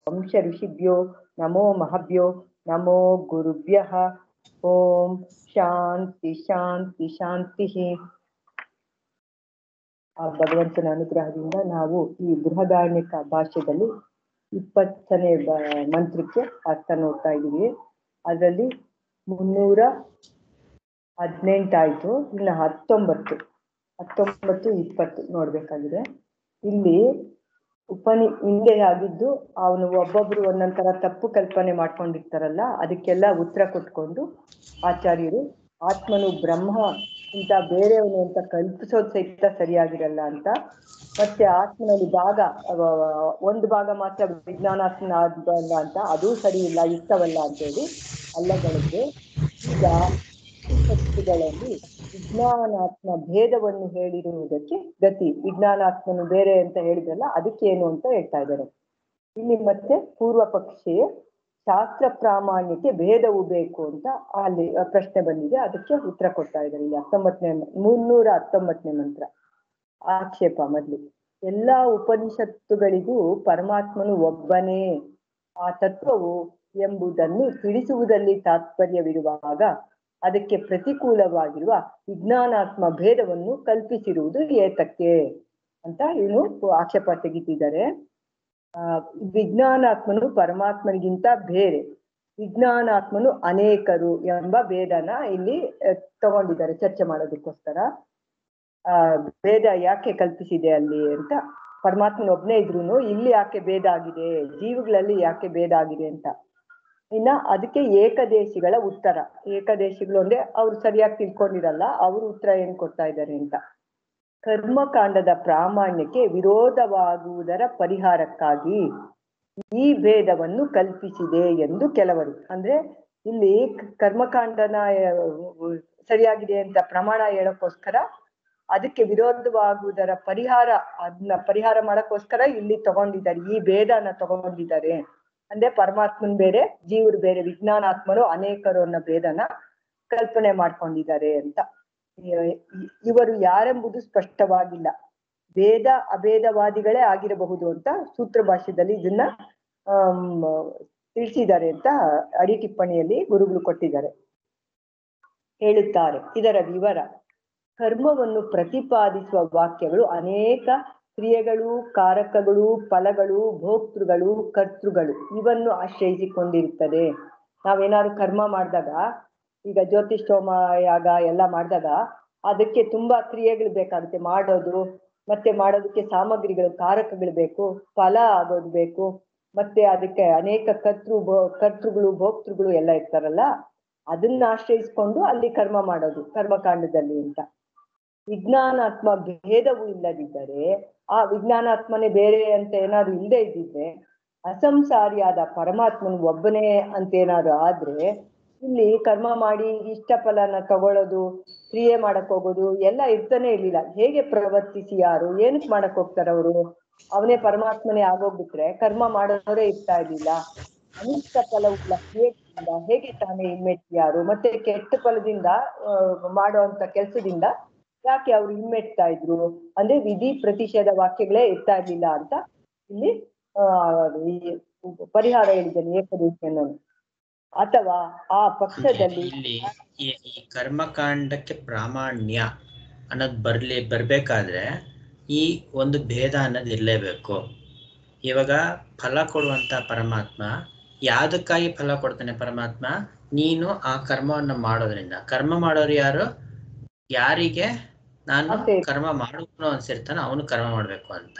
ವಂಶ ಋಷಿಭ್ಯೋ ನಮೋ ಮಹಾಭ್ಯೋ ನಮೋ ಗುರುಭ್ಯಃ. ಓಂ ಶಾಂತಿ ಶಾಂತಿ ಶಾಂತಿ. ಆ ಭಗವಂತನ ಅನುಗ್ರಹದಿಂದ ನಾವು ಈ ಬೃಹದಾರಣ್ಯಕ ಭಾಷ್ಯದಲ್ಲಿ 20ನೇ ಮಂತ್ರಕ್ಕೆ ಅರ್ಥ ನೋಡ್ತಾ ಇದ್ದೀವಿ. ಅದರಲ್ಲಿ 318 ಆಯ್ತು. ಇನ್ನು 19, 20 ನೋಡ್ಬೇಕಾಗಿದೆ. ಇಲ್ಲಿ ಹಿಂದೆ ಆಗಿದ್ದು ಅವನು ಒಬ್ಬೊಬ್ರು ಒಂದೊಂಥರ ತಪ್ಪು ಕಲ್ಪನೆ ಮಾಡ್ಕೊಂಡಿರ್ತಾರಲ್ಲ, ಅದಕ್ಕೆಲ್ಲ ಉತ್ತರ ಕೊಟ್ಕೊಂಡು ಆಚಾರ್ಯರು ಆತ್ಮನು ಬ್ರಹ್ಮ ಇಂತ ಬೇರೆಯವನು ಅಂತ ಕಲ್ಪಿಸೋದು ಸಹಿತ ಸರಿಯಾಗಿರಲ್ಲ ಅಂತ, ಮತ್ತೆ ಆತ್ಮನಲ್ಲಿ ಒಂದು ಭಾಗ ಮಾತ್ರ ವಿಜ್ಞಾನಾತ್ಮನ ಆದ್ವಲ್ಲ ಅಂತ, ಅದೂ ಸರಿ ಇಲ್ಲ, ಯುಕ್ತವಲ್ಲ ಅಂತೇಳಿ ಅಲ್ಲಗಳಿಗೆ ಈಗ ಶಕ್ತಿಗಳಲ್ಲಿ ವಿಜ್ಞಾನಾತ್ಮ ಭೇದವನ್ನು ಹೇಳಿರುವುದಕ್ಕೆ ಗತಿ. ವಿಜ್ಞಾನಾತ್ಮನು ಬೇರೆ ಅಂತ ಹೇಳಿದ್ರಲ್ಲ, ಅದಕ್ಕೇನು ಅಂತ ಹೇಳ್ತಾ ಇದ್ದಾರೆ. ಇಲ್ಲಿ ಮತ್ತೆ ಪೂರ್ವ ಪಕ್ಷೀಯ ಶಾಸ್ತ್ರ ಪ್ರಾಮಾಣ್ಯಕ್ಕೆ ಭೇದವು ಬೇಕು ಅಂತ ಅಲ್ಲಿ ಪ್ರಶ್ನೆ ಬಂದಿದೆ. ಅದಕ್ಕೆ ಉತ್ತರ ಕೊಡ್ತಾ ಇದ್ದಾರೆ ಇಲ್ಲಿ 319ನೇ ಮಂತ್ರ. ಆಕ್ಷೇಪ ಮೊದಲು, ಎಲ್ಲಾ ಉಪನಿಷತ್ತುಗಳಿಗೂ ಪರಮಾತ್ಮನು ಒಬ್ಬನೇ ಆ ತತ್ವವು ಎಂಬುದನ್ನು ತಿಳಿಸುವುದಲ್ಲಿ ತಾತ್ಪರ್ಯವಿರುವಾಗ ಅದಕ್ಕೆ ಪ್ರತಿಕೂಲವಾಗಿರುವ ವಿಜ್ಞಾನಾತ್ಮ ಭೇದವನ್ನು ಕಲ್ಪಿಸಿರುವುದು ಏತಕ್ಕೆ ಅಂತ ಇವನು ಆಕ್ಷೇಪ ತೆಗಿತಿದ್ದಾರೆ. ವಿಜ್ಞಾನಾತ್ಮನು ಪರಮಾತ್ಮನಿಗಿಂತ ಬೇರೆ, ವಿಜ್ಞಾನಾತ್ಮನು ಅನೇಕರು ಎಂಬ ಭೇದನ ಇಲ್ಲಿ ತಗೊಂಡಿದ್ದಾರೆ ಚರ್ಚೆ ಮಾಡೋದಕ್ಕೋಸ್ಕರ. ಭೇದ ಯಾಕೆ ಕಲ್ಪಿಸಿದೆ ಅಲ್ಲಿ ಅಂತ, ಪರಮಾತ್ಮನ ಒಬ್ನೇ ಇದ್ರುನು ಇಲ್ಲಿ ಯಾಕೆ ಭೇದ ಆಗಿದೆ, ಜೀವಗಳಲ್ಲಿ ಯಾಕೆ ಭೇದ ಆಗಿದೆ ಅಂತ. ಇನ್ನ ಅದಕ್ಕೆ ಏಕದೇಶಿಗಳ ಉತ್ತರ. ಏಕದೇಶಿಗಳು ಅಂದ್ರೆ ಅವ್ರು ಸರಿಯಾಗಿ ತಿಳ್ಕೊಂಡಿರಲ್ಲ, ಅವರು ಉತ್ತರ ಏನ್ ಕೊಡ್ತಾ ಇದ್ದಾರೆ ಅಂತ. ಕರ್ಮಕಾಂಡದ ಪ್ರಾಮಾಣ್ಯಕ್ಕೆ ವಿರೋಧವಾಗುವುದರ ಪರಿಹಾರಕ್ಕಾಗಿ ಈ ಭೇದವನ್ನು ಕಲ್ಪಿಸಿದೆ ಎಂದು ಕೆಲವರು. ಅಂದ್ರೆ ಇಲ್ಲಿ ಕರ್ಮಕಾಂಡನ ಸರಿಯಾಗಿದೆ ಅಂತ ಪ್ರಮಾಣ ಹೇಳೋಕ್ಕೋಸ್ಕರ ಅದಕ್ಕೆ ವಿರೋಧವಾಗುವುದರ ಅದನ್ನ ಪರಿಹಾರ ಮಾಡಕ್ಕೋಸ್ಕರ ಇಲ್ಲಿ ತಗೊಂಡಿದ್ದಾರೆ, ಈ ಭೇದನ ತಗೊಂಡಿದ್ದಾರೆ. ಅಂದ್ರೆ ಪರಮಾತ್ಮನ್ ಬೇರೆ, ಜೀವರು ಬೇರೆ, ವಿಜ್ಞಾನಾತ್ಮರು ಅನೇಕರು ಅನ್ನೋ ಭೇದನ ಕಲ್ಪನೆ ಮಾಡ್ಕೊಂಡಿದ್ದಾರೆ ಅಂತ. ಇವರು ಯಾರೆಂಬುದು ಸ್ಪಷ್ಟವಾಗಿಲ್ಲ, ಭೇದ ಅಭೇದವಾದಿಗಳೇ ಆಗಿರಬಹುದು ಅಂತ ಸೂತ್ರ ಭಾಷ್ಯದಲ್ಲಿ ಇದನ್ನ ತಿಳಿಸಿದ್ದಾರೆ ಅಂತ ಅಡಿ ಟಿಪ್ಪಣಿಯಲ್ಲಿ ಗುರುಗಳು ಕೊಟ್ಟಿದ್ದಾರೆ. ಹೇಳುತ್ತಾರೆ ಇದರ ವಿವರ. ಕರ್ಮವನ್ನು ಪ್ರತಿಪಾದಿಸುವ ವಾಕ್ಯಗಳು ಅನೇಕ ಕ್ರಿಯೆಗಳು, ಕಾರಕಗಳು, ಫಲಗಳು, ಭೋಕ್ತೃಗಳು, ಕರ್ತೃಗಳು ಇವನ್ನು ಆಶ್ರಯಿಸಿಕೊಂಡಿರುತ್ತದೆ. ನಾವೇನಾದ್ರು ಕರ್ಮ ಮಾಡಿದಾಗ, ಈಗ ಜ್ಯೋತಿಷ್ಠೋಮ ಯಾಗ ಎಲ್ಲ ಮಾಡಿದಾಗ ಅದಕ್ಕೆ ತುಂಬಾ ಕ್ರಿಯೆಗಳು ಬೇಕಾಗುತ್ತೆ ಮಾಡೋದು, ಮತ್ತೆ ಮಾಡೋದಕ್ಕೆ ಸಾಮಗ್ರಿಗಳು, ಕಾರಕಗಳು ಬೇಕು, ಫಲ ಆಗೋದು ಬೇಕು, ಮತ್ತೆ ಅದಕ್ಕೆ ಅನೇಕ ಕರ್ತೃಗಳು, ಭೋಕ್ತೃಗಳು ಎಲ್ಲ ಇರ್ತಾರಲ್ಲ, ಅದನ್ನ ಆಶ್ರಯಿಸ್ಕೊಂಡು ಅಲ್ಲಿ ಕರ್ಮ ಮಾಡೋದು ಕರ್ಮಕಾಂಡದಲ್ಲಿ ಅಂತ. ವಿಜ್ಞಾನಾತ್ಮ ಭೇದವು ಇಲ್ಲದಿದ್ದರೆ, ಆ ವಿಜ್ಞಾನಾತ್ಮನೇ ಬೇರೆ ಅಂತ ಏನಾದ್ರು ಇಲ್ಲದೆ ಇದ್ದಿದ್ರೆ, ಅಸಂಸಾರಿಯಾದ ಪರಮಾತ್ಮನು ಒಬ್ಬನೇ ಅಂತ ಏನಾದ್ರು ಆದ್ರೆ ಇಲ್ಲಿ ಕರ್ಮ ಮಾಡಿ ಇಷ್ಟ ಫಲನ ತಗೊಳ್ಳೋದು, ಕ್ರಿಯೆ ಮಾಡಕ್ ಹೋಗೋದು ಎಲ್ಲ ಇರ್ತಾನೆ ಇರ್ಲಿಲ್ಲ. ಹೇಗೆ ಪ್ರವರ್ತಿಸಿ ಯಾರು ಏನಕ್ ಮಾಡಕ್ ಹೋಗ್ತಾರ ಅವರು? ಅವನೇ ಪರಮಾತ್ಮನೇ ಆಗೋಗ್ಬಿಟ್ರೆ ಕರ್ಮ ಮಾಡೋರೇ ಇರ್ತಾ ಇರ್ಲಿಲ್ಲ. ಅನಿಷ್ಟ ಫಲವುಳ್ಳ ಕ್ರಿಯೆಗಳಿಂದ ಹೇಗೆ ತಾನೇ ಹಿಮ್ಮೆಟ್ಟಿ ಯಾರು? ಮತ್ತೆ ಕೆಟ್ಟ ಫಲದಿಂದ ಮಾಡುವಂತ ಕೆಲ್ಸದಿಂದ ಯಾಕೆ ಅವ್ರು ಹಿಮ್ಮೆಟ್ತಾ ಇದ್ರು? ಅಂದ್ರೆ ವಿಧಿ ಪ್ರತಿಷೇಧ ವಾಕ್ಯಗಳೇ ಇರ್ತಾ ಇರ್ಲಿಲ್ಲ ಅಂತ ಇಲ್ಲಿ ಪರಿಹಾರ ಹೇಳಿದ್ದಾನೆ ಏಕದೇಶಿಯನ್ನು. ಅಥವಾ ಆ ಪಕ್ಷದಲ್ಲಿ ಇಲ್ಲಿ ಈ ಕರ್ಮಕಾಂಡಕ್ಕೆ ಪ್ರಾಮಾಣ್ಯ ಅನ್ನೋದು ಬರ್ಬೇಕಾದ್ರೆ ಈ ಒಂದು ಭೇದ ಅನ್ನೋದು ಇರಲೇಬೇಕು. ಇವಾಗ ಫಲ ಕೊಡುವಂತ ಪರಮಾತ್ಮ ಯಾವುದಕ್ಕಾಗಿ ಫಲ ಕೊಡ್ತಾನೆ? ಪರಮಾತ್ಮ ನೀನು ಆ ಕರ್ಮವನ್ನು ಮಾಡೋದ್ರಿಂದ. ಕರ್ಮ ಮಾಡೋರು ಯಾರು? ಯಾರಿಗೆ ನಾನು ಕರ್ಮ ಮಾಡೋನು ಅನ್ಸಿರ್ತಾನೋ ಅವನು ಕರ್ಮ ಮಾಡ್ಬೇಕು ಅಂತ.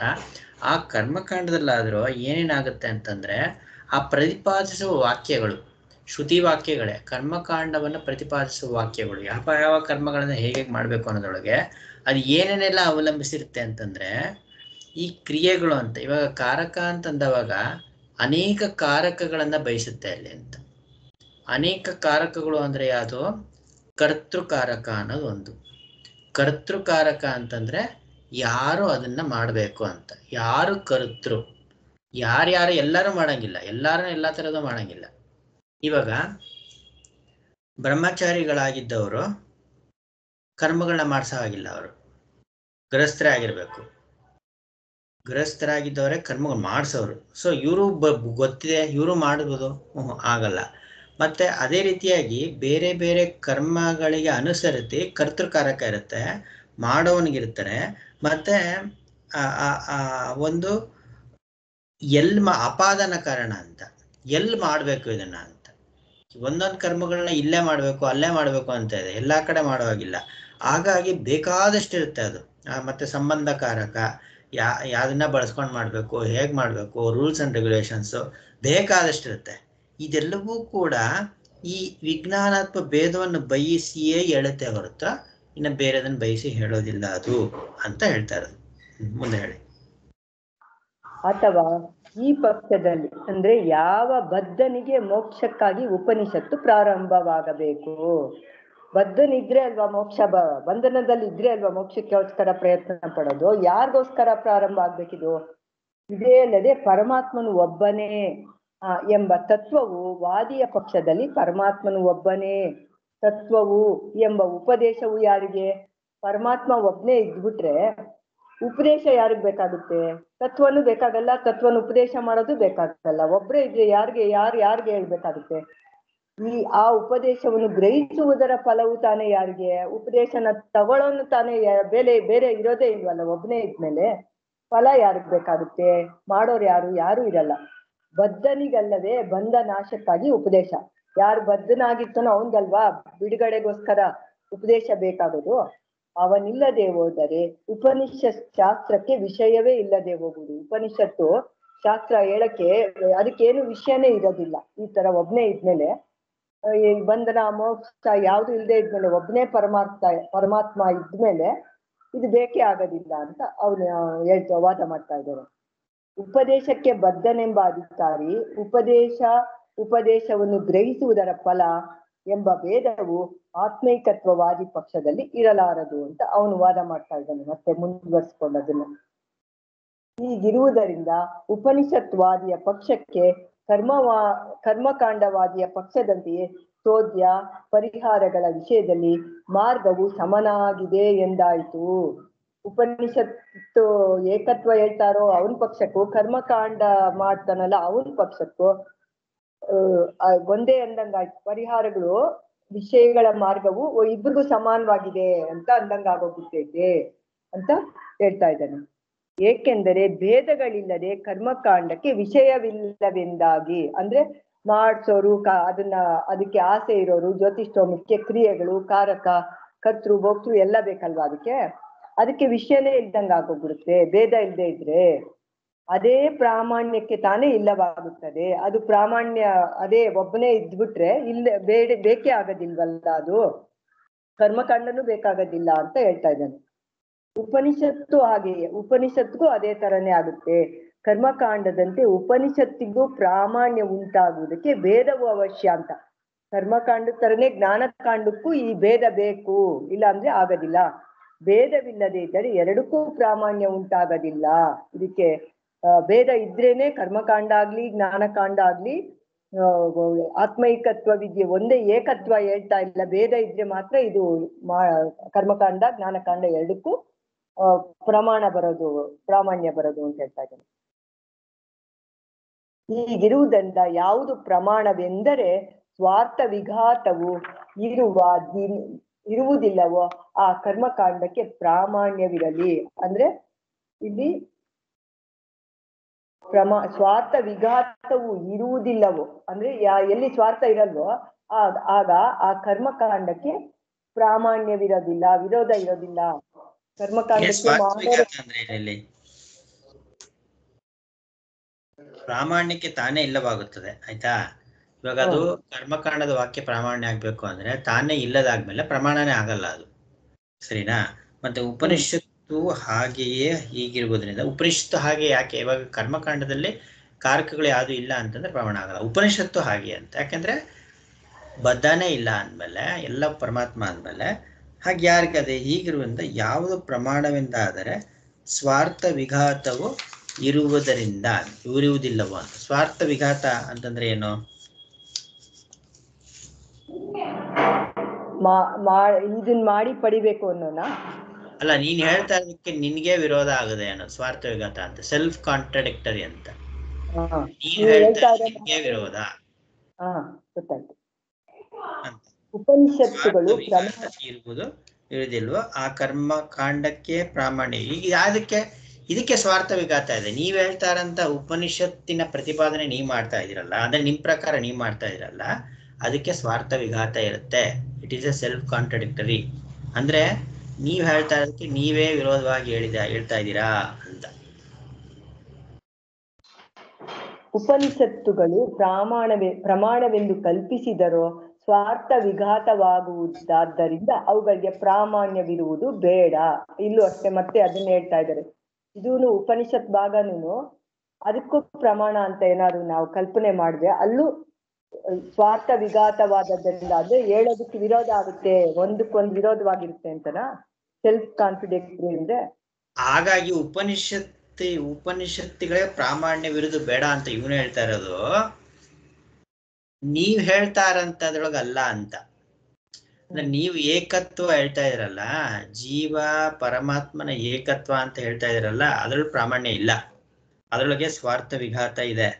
ಆ ಕರ್ಮಕಾಂಡದಲ್ಲಾದ್ರೂ ಏನೇನಾಗುತ್ತೆ ಅಂತಂದ್ರೆ, ಆ ಪ್ರತಿಪಾದಿಸುವ ವಾಕ್ಯಗಳು ಶ್ರುತಿ ವಾಕ್ಯಗಳೇ. ಕರ್ಮಕಾಂಡವನ್ನು ಪ್ರತಿಪಾದಿಸುವ ವಾಕ್ಯಗಳು ಯಾವ ಕರ್ಮಗಳನ್ನ ಹೇಗೆ ಮಾಡ್ಬೇಕು ಅನ್ನೋದ್ರೊಳಗೆ ಅದು ಏನೇನೆಲ್ಲ ಅವಲಂಬಿಸಿರುತ್ತೆ ಅಂತಂದ್ರೆ, ಈ ಕ್ರಿಯೆಗಳು ಅಂತ. ಇವಾಗ ಕಾರಕ ಅಂತಂದವಾಗ ಅನೇಕ ಕಾರಕಗಳನ್ನ ಬಯಸುತ್ತೆ ಅಲ್ಲಿ ಅಂತ. ಅನೇಕ ಕಾರಕಗಳು ಅಂದ್ರೆ ಯಾವುದು? ಕರ್ತೃಕಾರಕ ಅನ್ನೋದು ಒಂದು. ಕರ್ತೃಕಾರಕ ಅಂತಂದ್ರೆ ಯಾರು ಅದನ್ನ ಮಾಡ್ಬೇಕು ಅಂತ, ಯಾರು ಕರ್ತೃ, ಯಾರ್ಯಾರು ಎಲ್ಲರೂ ಮಾಡಂಗಿಲ್ಲ, ಎಲ್ಲಾರನ್ನ ಎಲ್ಲಾ ತರದ್ದು ಮಾಡಂಗಿಲ್ಲ. ಇವಾಗ ಬ್ರಹ್ಮಚಾರಿಗಳಾಗಿದ್ದವರು ಕರ್ಮಗಳನ್ನ ಮಾಡ್ಸೋ ಹಾಗಿಲ್ಲ, ಅವರು ಗೃಹಸ್ಥರೇ ಆಗಿರ್ಬೇಕು. ಗೃಹಸ್ಥರಾಗಿದ್ದವರೇ ಕರ್ಮ ಮಾಡಿಸೋರು. ಸೊ ಇವರು ಗೊತ್ತಿದೆ, ಇವರು ಮಾಡ್ಬೋದು, ಆಗಲ್ಲ. ಮತ್ತೆ ಅದೇ ರೀತಿಯಾಗಿ ಬೇರೆ ಬೇರೆ ಕರ್ಮಗಳಿಗೆ ಅನುಸರಿಸಿ ಕರ್ತೃಕಾರಕ ಇರುತ್ತೆ, ಮಾಡೋವನಿಗಿರ್ತಾರೆ. ಮತ್ತೆ ಒಂದು ಅಪಾದನ ಕಾರಣ ಅಂತ, ಎಲ್ಲಿ ಮಾಡ್ಬೇಕು ಇದನ್ನ ಅಂತ. ಒಂದೊಂದು ಕರ್ಮಗಳನ್ನ ಇಲ್ಲೇ ಮಾಡ್ಬೇಕು ಅಲ್ಲೇ ಮಾಡ್ಬೇಕು ಅಂತ ಇದೆ, ಎಲ್ಲಾ ಕಡೆ ಮಾಡುವಾಗಿಲ್ಲ. ಹಾಗಾಗಿ ಬೇಕಾದಷ್ಟು ಇರುತ್ತೆ ಅದು. ಮತ್ತೆ ಸಂಬಂಧಕಾರಕ, ಯಾವ್ದನ್ನ ಬಳಸ್ಕೊಂಡು ಮಾಡ್ಬೇಕು, ಹೇಗ್ ಮಾಡ್ಬೇಕು, ರೂಲ್ಸ್ ಅಂಡ್ ರೆಗ್ಯುಲೇಷನ್ಸ್ ಬೇಕಾದಷ್ಟು ಇರುತ್ತೆ. ಇದೆಲ್ಲವೂ ಕೂಡ ಈ ವಿಜ್ಞಾನಾತ್ಮಕ ಭೇದವನ್ನು ಬಯಸಿಯೇ ಹೇಳುತ್ತೆ ಹೊರತು ಇನ್ನು ಬೇರೆದನ್ನ ಬಯಸಿ ಹೇಳೋದಿಲ್ಲ ಅದು ಅಂತ ಹೇಳ್ತಾ ಇರೋದು. ಮುಂದೆ ಹೇಳಿ. ಅಥವಾ ಈ ಪಕ್ಷದಲ್ಲಿ ಅಂದ್ರೆ ಯಾವ ಬದ್ಧನಿಗೆ ಮೋಕ್ಷಕ್ಕಾಗಿ ಉಪನಿಷತ್ತು ಪ್ರಾರಂಭವಾಗಬೇಕು? ಬದ್ಧನಿದ್ರೆ ಅಲ್ವಾ ಮೋಕ್ಷ, ಬಂಧನದಲ್ಲಿ ಇದ್ರೆ ಅಲ್ವಾ ಮೋಕ್ಷಕ್ಕೋಸ್ಕರ ಪ್ರಯತ್ನ ಪಡೋದು. ಯಾರಿಗೋಸ್ಕರ ಪ್ರಾರಂಭ ಆಗ್ಬೇಕಿದು? ಇದೇ ಅಲ್ಲದೆ ಪರಮಾತ್ಮನು ಒಬ್ಬನೇ ಎಂಬ ತತ್ವವು ವಾದಿಯ ಪಕ್ಷದಲ್ಲಿ ಪರಮಾತ್ಮನು ಒಬ್ಬನೇ ತತ್ವವು ಎಂಬ ಉಪದೇಶವು ಯಾರಿಗೆ? ಪರಮಾತ್ಮ ಒಬ್ಬನೇ ಇದ್ಬಿಟ್ರೆ ಉಪದೇಶ ಯಾರಿಗ್ ಬೇಕಾಗುತ್ತೆ? ತತ್ವನು ಬೇಕಾಗಲ್ಲ, ತತ್ವನ ಉಪದೇಶ ಮಾಡೋದು ಬೇಕಾಗಲ್ಲ. ಒಬ್ರೇ ಇದ್ರೆ ಯಾರಿಗೆ ಹೇಳ್ಬೇಕಾಗುತ್ತೆ? ಆ ಉಪದೇಶವನ್ನು ಗ್ರಹಿಸುವುದರ ಫಲವು ತಾನೇ ಯಾರಿಗೆ? ಉಪದೇಶನ ತಗೊಳ್ಳೋನು ತಾನೇ. ಬೇರೆ ಇರೋದೇ ಇಲ್ವಲ್ಲ ಒಬ್ಬನೇ ಇದ್ಮೇಲೆ. ಫಲ ಯಾರಿಗ್ ಬೇಕಾಗುತ್ತೆ? ಮಾಡೋರು ಯಾರು ಇರಲ್ಲ. ಬದ್ಧನಿಗಲ್ಲದೆ ಬಂಧ ನಾಶಕ್ಕಾಗಿ ಉಪದೇಶ. ಯಾರು ಬದ್ಧನಾಗಿರ್ತಾನೋ ಅವನ್ಗಲ್ವಾ ಬಿಡುಗಡೆಗೋಸ್ಕರ ಉಪದೇಶ ಬೇಕಾಗೋದು. ಅವನಿಲ್ಲದೆ ಹೋದರೆ ಉಪನಿಷತ್ ಶಾಸ್ತ್ರಕ್ಕೆ ವಿಷಯವೇ ಇಲ್ಲದೆ ಹೋಗುವುದು. ಉಪನಿಷತ್ತು ಶಾಸ್ತ್ರ ಹೇಳಕ್ಕೆ ಅದಕ್ಕೇನು ವಿಷಯನೇ ಇರೋದಿಲ್ಲ. ಈ ತರ ಒಬ್ನೇ ಇದ್ಮೇಲೆ, ಬಂಧನ ಮೋಕ್ಷ ಯಾವ್ದು ಇಲ್ಲದೆ ಇದ್ಮೇಲೆ, ಒಬ್ನೇ ಪರಮಾತ್ಮ ಇದ್ಮೇಲೆ ಇದು ಬೇಕೇ ಆಗೋದಿಲ್ಲ ಅಂತ ಅವನು ವಾದ ಮಾಡ್ತಾ ಇದ್ದಾರೆ. ಉಪದೇಶಕ್ಕೆ ಬದ್ಧನೆಂಬ ಅಧಿಕಾರಿ ಉಪದೇಶವನ್ನು ಗ್ರಹಿಸುವುದರ ಫಲ ಎಂಬ ಭೇದವು ಆತ್ಮೈಕತ್ವವಾದಿ ಪಕ್ಷದಲ್ಲಿ ಇರಲಾರದು ಅಂತ ಅವನು ವಾದ ಮಾಡ್ತಾ ಇದ್ದಾನೆ. ಮತ್ತೆ ಮುಂದುವರಿಸಿಕೊಂಡದನ್ನು, ಹೀಗಿರುವುದರಿಂದ ಉಪನಿಷತ್ವಾದಿಯ ಪಕ್ಷಕ್ಕೆ ಕರ್ಮಕಾಂಡವಾದಿಯ ಪಕ್ಷದಂತೆಯೇ ಚೋದ್ಯ ಪರಿಹಾರಗಳ ವಿಷಯದಲ್ಲಿ ಮಾರ್ಗವು ಸಮನಾಗಿದೆ ಎಂದಾಯಿತು. ಉಪನಿಷತ್ತು ಏಕತ್ವ ಹೇಳ್ತಾರೋ ಅವನ ಪಕ್ಷಕ್ಕೂ, ಕರ್ಮಕಾಂಡ ಮಾಡ್ತಾನಲ್ಲ ಅವನ ಪಕ್ಷಕ್ಕೂ ಒಂದೇ ಅಂದಂಗಾಯ್ತು. ಪರಿಹಾರಗಳು ವಿಷಯಗಳ ಮಾರ್ಗವು ಇಬ್ರಿಗೂ ಸಮಾನವಾಗಿದೆ ಅಂತ ಅಂದಂಗಾಗೋಗ್ಬಿಟ್ಟೈತೆ ಅಂತ ಹೇಳ್ತಾ ಇದ್ದಾನೆ. ಏಕೆಂದರೆ ಭೇದಗಳಿಲ್ಲದೆ ಕರ್ಮಕಾಂಡಕ್ಕೆ ವಿಷಯವಿಲ್ಲವೆಂದಾಗಿ, ಅಂದ್ರೆ ಮಾಡ್ಸೋರು ಅದಕ್ಕೆ ಆಸೆ ಇರೋರು, ಜ್ಯೋತಿಷ್ಠೋಮಕ್ಕೆ ಕ್ರಿಯೆಗಳು, ಕಾರಕ, ಕರ್ತೃ, ಭೋಕ್ತೃ ಎಲ್ಲ ಬೇಕಲ್ವಾ, ಅದಕ್ಕೆ ವಿಷಯನೇ ಇಲ್ದಂಗ ಆಗೋಗ್ಬಿಡುತ್ತೆ. ಭೇದ ಇಲ್ಲದೆ ಇದ್ರೆ ಅದೇ ಪ್ರಾಮಾಣ್ಯಕ್ಕೆ ತಾನೇ ಇಲ್ಲವಾಗುತ್ತದೆ. ಅದು ಪ್ರಾಮಾಣ್ಯ ಅದೇ ಒಬ್ಬನೇ ಇದ್ಬಿಟ್ರೆ ಬೇಕೇ ಆಗೋದಿಲ್ವಲ್ಲ, ಅದು ಕರ್ಮಕಾಂಡನೂ ಬೇಕಾಗೋದಿಲ್ಲ ಅಂತ ಹೇಳ್ತಾ ಇದ್ದಾನೆ. ಉಪನಿಷತ್ತು ಹಾಗೆಯೇ, ಉಪನಿಷತ್ಗೂ ಅದೇ ತರನೇ ಆಗುತ್ತೆ. ಕರ್ಮಕಾಂಡದಂತೆ ಉಪನಿಷತ್ತಿಗೂ ಪ್ರಾಮಾಣ್ಯ ಉಂಟಾಗುವುದಕ್ಕೆ ಭೇದವು ಅವಶ್ಯ ಅಂತ. ಕರ್ಮಕಾಂಡ ತರನೇ ಜ್ಞಾನಕಾಂಡಕ್ಕೂ ಈ ಭೇದ ಬೇಕು, ಇಲ್ಲ ಅಂದ್ರೆ ಆಗೋದಿಲ್ಲ. ಭೇದವಿಲ್ಲದೆ ಇದ್ದರೆ ಎರಡಕ್ಕೂ ಪ್ರಾಮಾಣ್ಯ ಉಂಟಾಗೋದಿಲ್ಲ. ಇದಕ್ಕೆ ಭೇದ ಇದ್ರೇನೆ ಕರ್ಮಕಾಂಡ ಆಗ್ಲಿ ಜ್ಞಾನಕಾಂಡ ಆಗ್ಲಿ ಆತ್ಮೈಕತ್ವ ವಿದ್ಯೆ ಒಂದೇ ಏಕತ್ವ ಹೇಳ್ತಾ ಇಲ್ಲ. ಭೇದ ಇದ್ರೆ ಮಾತ್ರ ಇದು ಕರ್ಮಕಾಂಡ ಜ್ಞಾನಕಾಂಡ ಎರಡಕ್ಕೂ ಪ್ರಾಮಾಣ್ಯ ಬರೋದು ಅಂತ ಹೇಳ್ತಾ ಇದ್ದೇನೆ. ಹೀಗಿರುವುದರಿಂದ ಯಾವುದು ಪ್ರಮಾಣವೆಂದರೆ ಸ್ವಾರ್ಥ ವಿಘಾತವು ಇರುವುದಿಲ್ಲವೋ ಆ ಕರ್ಮಕಾಂಡಕ್ಕೆ ಪ್ರಾಮಾಣ್ಯವಿರಲಿ. ಅಂದ್ರೆ ಇಲ್ಲಿ ಸ್ವಾರ್ಥ ವಿಘಾತವು ಇರುವುದಿಲ್ಲವೋ ಅಂದ್ರೆ ಎಲ್ಲಿ ಸ್ವಾರ್ಥ ಇರಲ್ವೋ ಆಗ ಆ ಕರ್ಮಕಾಂಡಕ್ಕೆ ಪ್ರಾಮಾಣ್ಯವಿರೋದಿಲ್ಲ, ವಿರೋಧ ಇರೋದಿಲ್ಲ. ಕರ್ಮಕಾಂಡಕ್ಕೆ ಪ್ರಾಮಾಣ್ಯಕ್ಕೆ ತಾನೇ ಇಲ್ಲವಾಗುತ್ತದೆ. ಆಯ್ತಾ? ಇವಾಗ ಅದು ಕರ್ಮಕಾಂಡದ ವಾಕ್ಯ ಪ್ರಾಮಾಣ್ಯ ಆಗ್ಬೇಕು ಅಂದ್ರೆ ತಾನೇ ಇಲ್ಲದಾದ್ಮೇಲೆ ಪ್ರಮಾಣನೇ ಆಗಲ್ಲ ಅದು, ಸರಿನಾ? ಮತ್ತೆ ಉಪನಿಷತ್ತು ಹಾಗೆಯೇ ಹೀಗಿರುವುದರಿಂದ, ಉಪನಿಷತ್ತು ಹಾಗೆ ಯಾಕೆ? ಇವಾಗ ಕರ್ಮಕಾಂಡದಲ್ಲಿ ಕಾರಕಗಳು ಯಾವುದು ಇಲ್ಲ ಅಂತಂದ್ರೆ ಪ್ರಮಾಣ ಆಗಲ್ಲ. ಉಪನಿಷತ್ತು ಹಾಗೆ ಅಂತ ಯಾಕಂದ್ರೆ ಬದ್ಧನೇ ಇಲ್ಲ ಅಂದ್ಮೇಲೆ, ಎಲ್ಲ ಪರಮಾತ್ಮ ಅಂದ್ಮೇಲೆ ಹಾಗೆ ಯಾರಿಗದೆ ಹೀಗಿರುವುದರಿಂದ ಯಾವುದು ಪ್ರಮಾಣವೆಂದಾದರೆ ಸ್ವಾರ್ಥ ವಿಘಾತವು ಇರುವುದರಿಂದ ಇರುವುದಿಲ್ಲವೋ ಅಂತ. ಸ್ವಾರ್ಥ ವಿಘಾತ ಅಂತಂದ್ರೆ ಏನು? ಇದನ್ ಮಾಡಿ ಪಡಿಬೇಕು ಅನ್ನೋನಾ? ಅಲ್ಲ, ನೀನ್ ಹೇಳ್ತಾ ಇರೋದಕ್ಕೆ ನಿನ್ಗೆ ವಿರೋಧ ಆಗದೆ ಅನ್ನೋ ಸ್ವಾರ್ಥ ವಿಘಾತ ಅಂತ, ಸೆಲ್ಫ್ ಕಾಂಟ್ರಡಿಕ್ಟರಿ ಅಂತ. ನೀನ್ ನೀವು ಹೇಳ್ತಾ ಹೇಳ್ತಾ ಇರೋದು ಇರೋ ನಿನ್ಗೆ ವಿರೋಧ ಗೊತ್ತಾಯ್ತು. ಅಂತ. ಉಪನಿಷತ್ತುಗಳು ಸ್ವಾರ್ಥ ವಿಘಾತ ಇರುವುದಿಲ್ವೋ ಆ ಕರ್ಮ ಕಾಂಡಕ್ಕೆ ಪ್ರಾಮಾಣ್ಯ. ಈಗ ಇದಕ್ಕೆ ಸ್ವಾರ್ಥ ವಿಘಾತ ಇದೆ. ನೀವ್ ಹೇಳ್ತಾ ಇರೋಂಥ ಉಪನಿಷತ್ತಿನ ಪ್ರತಿಪಾದನೆ ನೀವ್ ಮಾಡ್ತಾ ಇದೀರಲ್ಲ, ಅಂದ್ರೆ ನಿಮ್ ಪ್ರಕಾರ ನೀವ್ ಮಾಡ್ತಾ ಇದೀರಲ್ಲ, ಅದಕ್ಕೆ ಸ್ವಾರ್ಥ ವಿಘಾತ ಇರುತ್ತೆ. It is A self contradictory. ಅಂದ್ರೆ ನೀವ್ ಹೇಳ್ತಾ ಇರೋದಕ್ಕೆ ನೀವೇ ವಿರೋಧವಾಗಿ ಹೇಳ್ತಾ ಇದ್ದೀರಾ ಅಂತ. ಉಪನಿಷತ್ತುಗಳು ಪ್ರಮಾಣವೆಂದು ಕಲ್ಪಿಸಿದರೋ ಸ್ವಾರ್ಥ ವಿಘಾತವಾಗುವುದಾದ್ದರಿಂದ ಅವುಗಳಿಗೆ ಪ್ರಾಮಾಣ್ಯವಿರುವುದು ಬೇಡ. ಇಲ್ಲೂ ಅಷ್ಟೇ, ಮತ್ತೆ ಅದನ್ನ ಹೇಳ್ತಾ ಇದ್ದಾರೆ. ಇದೂನು ಉಪನಿಷತ್ ಭಾಗನೂ ಅದಕ್ಕೂ ಪ್ರಮಾಣ ಅಂತ ಏನಾದ್ರು ನಾವು ಕಲ್ಪನೆ ಮಾಡಿದ್ರೆ ಅಲ್ಲೂ ಸ್ವಾರ್ಥ ವಿಘಾತವಾದದ್ದರಿಂದ ಅದೇ ಹೇಳೋದಕ್ಕೆ ವಿರೋಧ ಆಗುತ್ತೆ, ಒಂದಕ್ಕೊಂದು ವಿರೋಧವಾಗಿರುತ್ತೆ ಅಂತನಾ ಸೆಲ್ಫ್ ಕಾನ್ಫಿಡೆನ್ಸ್ ಅಂದ್ರೆ. ಹಾಗಾಗಿ ಉಪನಿಷತ್ತುಗಳೇ ಪ್ರಾಮಾಣ್ಯವಿರುವುದು ಬೇಡ ಅಂತ ಇವನು ಹೇಳ್ತಾ ಇರೋದು, ನೀವ್ ಹೇಳ್ತಾ ಇರೋಂಥದ್ರೊಳಗಲ್ಲ ಅಂತ. ಅಂದ್ರೆ ನೀವು ಏಕತ್ವ ಹೇಳ್ತಾ ಇದ್ರಲ್ಲ, ಜೀವ ಪರಮಾತ್ಮನ ಏಕತ್ವ ಅಂತ ಹೇಳ್ತಾ ಇದ್ರಲ್ಲ, ಅದ್ರಲ್ಲಿ ಪ್ರಾಮಾಣ್ಯ ಇಲ್ಲ, ಅದ್ರೊಳಗೆ ಸ್ವಾರ್ಥ ವಿಘಾತ ಇದೆ.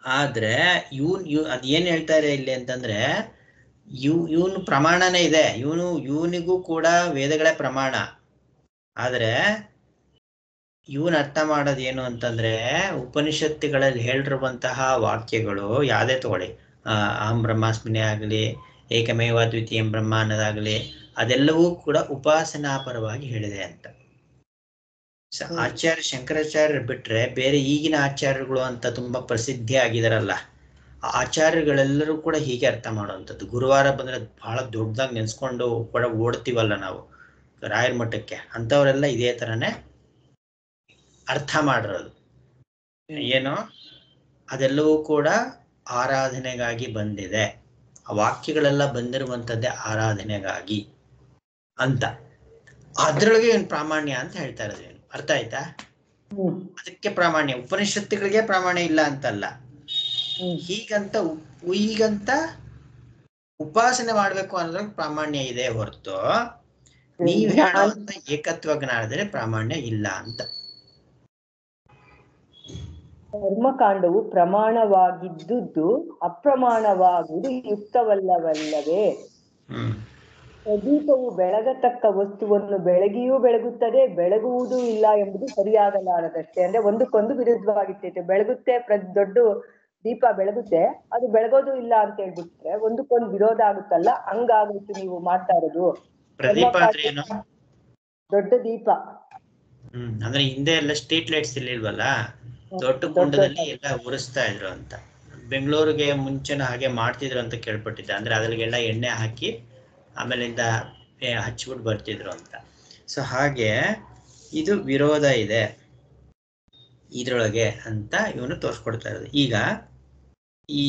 ಆದ್ರೆ ಅದೇನ್ ಹೇಳ್ತಾರೆ ಇಲ್ಲಿ ಅಂತಂದ್ರೆ, ಇವನು ಪ್ರಮಾಣನೇ ಇದೆ, ಇವನಿಗೂ ಕೂಡ ವೇದಗಳೇ ಪ್ರಮಾಣ. ಆದ್ರೆ ಇವನ್ ಅರ್ಥ ಮಾಡೋದು ಏನು ಅಂತಂದ್ರೆ, ಉಪನಿಷತ್ತುಗಳಲ್ಲಿ ಹೇಳಿರುವಂತಹ ವಾಕ್ಯಗಳು ಯಾವ್ದೇ ತಗೊಳ್ಳಿ, ಅಹಂ ಬ್ರಹ್ಮಾಸ್ಮಿನೇ ಆಗಲಿ, ಏಕಮೇವ ದ್ವಿತೀಯಂ ಬ್ರಹ್ಮ ಅನ್ನೋದಾಗ್ಲಿ, ಅದೆಲ್ಲವೂ ಕೂಡ ಉಪಾಸನಾಪರವಾಗಿ ಹೇಳಿದೆ ಅಂತ. ಆಚಾರ್ಯ ಶಂಕರಾಚಾರ್ಯರು ಬಿಟ್ರೆ ಬೇರೆ ಈಗಿನ ಆಚಾರ್ಯರುಗಳು ಅಂತ ತುಂಬಾ ಪ್ರಸಿದ್ಧಿ ಆಗಿದಾರಲ್ಲ, ಆ ಆಚಾರ್ಯಗಳೆಲ್ಲರೂ ಕೂಡ ಹೀಗೆ ಅರ್ಥ ಮಾಡುವಂಥದ್ದು. ಗುರುವಾರ ಬಂದ್ರೆ ಬಹಳ ದೊಡ್ಡದಾಗಿ ನೆನ್ಸ್ಕೊಂಡು ಕೂಡ ಓಡ್ತೀವಲ್ಲ ನಾವು ರಾಯರ ಮಠಕ್ಕೆ, ಅಂಥವರೆಲ್ಲ ಇದೇ ತರನೇ ಅರ್ಥ ಮಾಡಿರೋದು. ಏನು, ಅದೆಲ್ಲವೂ ಕೂಡ ಆರಾಧನೆಗಾಗಿ ಬಂದಿದೆ, ಆ ವಾಕ್ಯಗಳೆಲ್ಲ ಬಂದಿರುವಂಥದ್ದೇ ಆರಾಧನೆಗಾಗಿ ಅಂತ. ಅದ್ರೊಳಗೆ ಏನು ಪ್ರಾಮಾಣ್ಯ ಅಂತ ಹೇಳ್ತಾ ಇರೋದು. ಏನು ಅರ್ಥ ಆಯ್ತಾ? ಅದಕ್ಕೆ ಪ್ರಾಮಾಣ್ಯ, ಉಪನಿಷತ್ತುಗಳಿಗೆ ಪ್ರಾಮಾಣ್ಯ ಇಲ್ಲ ಅಂತಲ್ಲ, ಈಗಂತ ಉಪಾಸನೆ ಮಾಡ್ಬೇಕು ಅನ್ನೋದ್ರಾಗ ಪ್ರಾಮಾಣ್ಯ ಇದೆ ಹೊರತು ನೀವ್ ಹೇಳುವಂತ ಏಕತ್ವ ಜ್ಞಾನದಲ್ಲಿ ಪ್ರಾಮಾಣ್ಯ ಇಲ್ಲ ಅಂತ. ಕರ್ಮಕಾಂಡವು ಪ್ರಮಾಣವಾಗಿದ್ದುದು ಅಪ್ರಮಾಣವಾಗುವುದು ಯುಕ್ತವಲ್ಲವಲ್ಲವೇ? ಪ್ರದೀಪವು ಬೆಳಗತಕ್ಕ ವಸ್ತುವನ್ನು ಬೆಳಗಿಯೂ ಬೆಳಗುತ್ತದೆ, ಬೆಳಗುವುದೂ ಇಲ್ಲ ಎಂಬುದು ಸರಿಯಾಗಲಾರದಷ್ಟೇ. ಅಂದ್ರೆ ಒಂದಕ್ಕೊಂದು ವಿರುದ್ಧವಾಗಿರ್ತೈತೆ. ಬೆಳಗುತ್ತೆ, ದೊಡ್ಡ ದೀಪ ಬೆಳಗುತ್ತೆ, ಅದು ಬೆಳಗೋದು ಇಲ್ಲ ಅಂತ ಹೇಳ್ಬಿಟ್ರೆ ಒಂದಕ್ಕೊಂದು ವಿರೋಧ ಆಗುತ್ತಲ್ಲ, ಹಂಗಾಗುತ್ತೆ ನೀವು ಮಾಡ್ತಾ ಇರೋದು. ದೊಡ್ಡ ದೀಪ ಅಂದ್ರೆ ಹಿಂದೆ ಎಲ್ಲ ಸ್ಟ್ರೀಟ್ ಲೈಟ್ಸ್ ಇಲ್ವಲ್ಲ, ದೊಡ್ಡ ಕುಂಡದಲ್ಲಿ ಎಲ್ಲ ಉರಿಸ್ತಾ ಇದ್ರು ಅಂತ. ಬೆಂಗಳೂರಿಗೆ ಮುಂಚೆನ ಹಾಗೆ ಮಾಡ್ತಿದ್ರು ಅಂತ ಕೇಳ್ಪಟ್ಟಿದ್ದೆ. ಅಂದ್ರೆ ಅದ್ರಿಗೆಲ್ಲ ಎಣ್ಣೆ ಹಾಕಿ ಆಮೇಲಿಂದ ಹಚ್ಬಿಟ್ಟು ಬರ್ತಿದ್ರು ಅಂತ. ಸೊ ಹಾಗೆ ಇದು ವಿರೋಧ ಇದೆ ಇದ್ರೊಳಗೆ ಅಂತ ಇವನು ತೋರಿಸ್ಕೊಡ್ತಾ ಇರೋದು. ಈಗ ಈ